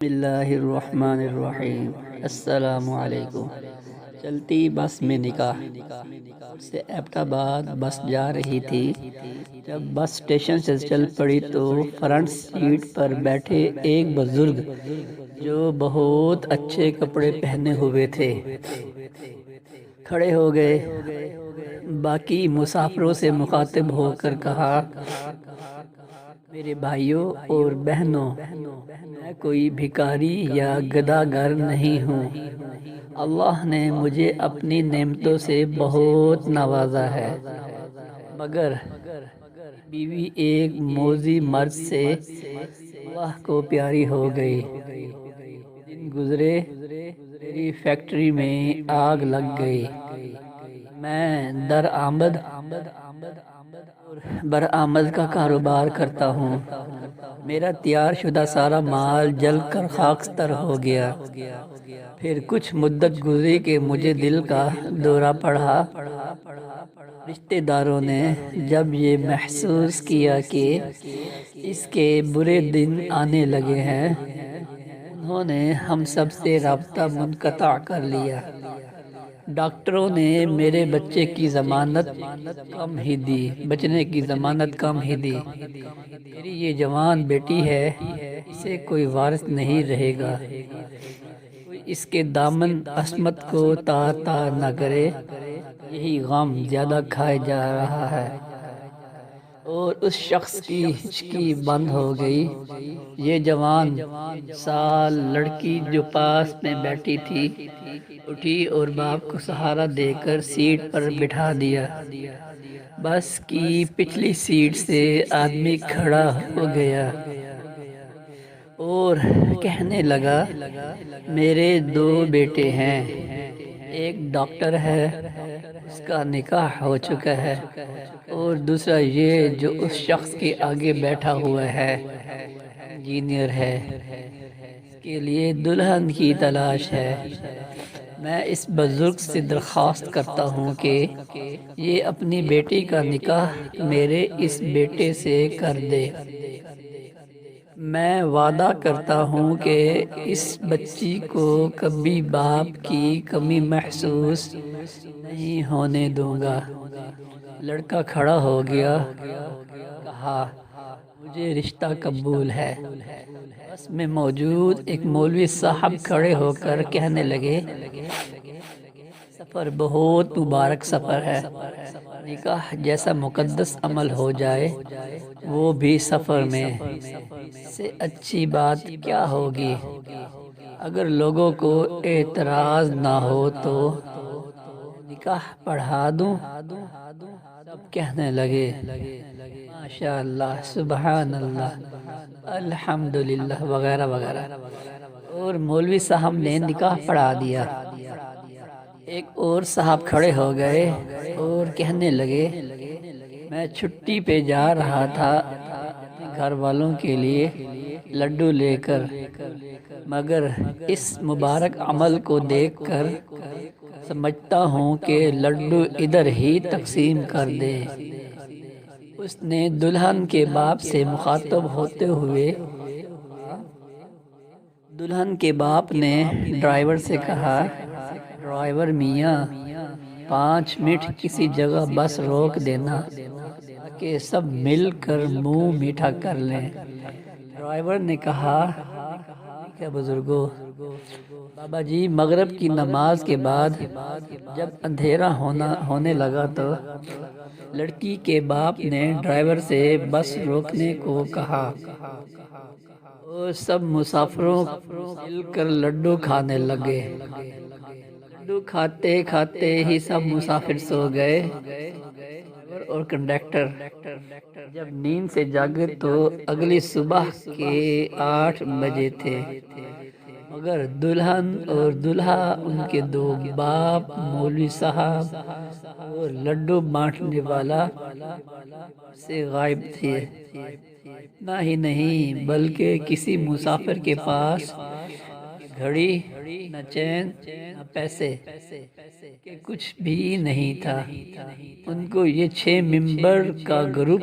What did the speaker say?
بسم اللہ الرحمن الرحیم۔ السلام علیکم۔ چلتی بس میں نکاح سے ایبٹ آباد بس جا رہی تھی۔ جب بس اسٹیشن سے چل پڑی تو فرنٹ سیٹ پر بیٹھے ایک بزرگ جو بہت اچھے کپڑے پہنے ہوئے تھے کھڑے ہو گئے۔ باقی مسافروں سے مخاطب ہو کر کہا، میرے بھائیوں اور بہنوں، میں کوئی بھکاری یا گداگر نہیں ہوں۔ اللہ نے مجھے اپنی نعمتوں سے بہت نوازا ہے، مگر بیوی ایک موذی مرد سے اللہ کو پیاری ہو گئی۔ دن گزرے، میری فیکٹری میں آگ لگ گئی۔ میں درآمد اور برآمد کا کاروبار کرتا ہوں۔ میرا تیار شدہ سارا مال جل کر خاکستر ہو گیا۔ پھر کچھ مدت گزری کہ مجھے دل کا دورہ پڑا۔ رشتہ داروں نے جب یہ محسوس کیا کہ اس کے برے دن آنے لگے ہیں، انہوں نے ہم سب سے رابطہ منقطع کر لیا۔ ڈاکٹروں نے میرے بچے کی ضمانت کم ہی دی، بچنے کی ضمانت کم ہی دی۔ میری یہ جوان بیٹی ہے، اسے کوئی وارث نہیں رہے گا۔ کوئی اس کے دامن عصمت کو تار نہ کرے، یہی غم زیادہ کھائے جا رہا ہے۔ اور اس شخص کی ہچکی بند ہو گئی۔ یہ جوان سال لڑکی جو پاس میں بیٹھی تھی اٹھی اور باپ کو سہارا دے کر سیٹ پر بٹھا دیا۔ بس کی پچھلی سیٹ سے آدمی کھڑا ہو گیا اور کہنے لگا، میرے دو بیٹے ہیں، ایک ڈاکٹر ہے، اس کا نکاح ہو چکا ہے، اور دوسرا یہ جو اس شخص کے آگے بیٹھا ہوا ہے، انجینئر ہے، اس کے لیے دلہن کی تلاش ہے۔ میں اس بزرگ سے درخواست کرتا ہوں کہ یہ اپنی بیٹی کا نکاح میرے اس بیٹے سے کر دے۔ میں وعدہ کرتا ہوں کہ اس بچی کو کبھی باپ کی کمی محسوس نہیں ہونے دوں گا۔ لڑکا کھڑا ہو گیا، کہا، مجھے رشتہ قبول ہے۔ بس میں موجود ایک مولوی صاحب کھڑے ہو کر کہنے لگے، سفر بہت مبارک سفر ہے۔ نکاح جیسا مقدس عمل ہو جائے وہ بھی سفر میں، اس سے اچھی بات کیا ہوگی؟ اگر لوگوں کو اعتراض نہ ہو تو نکاح پڑھا دوں؟ سب کہنے لگے، ماشاءاللہ، سبحان اللہ، الحمدللہ، وغیرہ وغیرہ، اور مولوی صاحب نے نکاح پڑھا دیا۔ ایک اور صاحب کھڑے ہو گئے اور کہنے لگے، میں چھٹی پہ جا رہا تھا اپنے گھر والوں کے لیے لڈو لے کر، مگر اس مبارک عمل کو دیکھ کر سمجھتا ہوں کہ لڈو ادھر ہی تقسیم کر دے۔ اس نے دلہن کے باپ سے مخاطب ہوتے ہوئے، دلہن کے باپ نے ڈرائیور سے کہا، ڈرائیور میاں، 5 منٹ کسی جگہ بس روک دینا تاکہ سب مل کر منہ میٹھا کر لیں۔ ڈرائیور نے کہا، ٹھیک ہے بزرگوں۔ بابا جی، مغرب کی نماز کے بعد جب اندھیرا ہونے لگا تو لڑکی کے باپ نے ڈرائیور سے بس روکنے کو کہا اور سب مسافروں مل کر لڈو کھانے لگے۔ لڈو کھاتے کھاتے ہی سب مسافر سو گئے اور کنڈکٹر جب نیند سے جاگے تو اگلی صبح کے 8 بجے تھے، مگر دلہن اور دلہا، ان کے 2 باپ، مولوی صاحب اور لڈو بانٹنے والا سے غائب تھے۔ اتنا ہی نہیں بلکہ کسی مسافر کے پاس گھڑی، نہ چین، نہ پیسے کہ کچھ بھی نہیں تھا۔ ان کو یہ 6 ممبر کا گروپ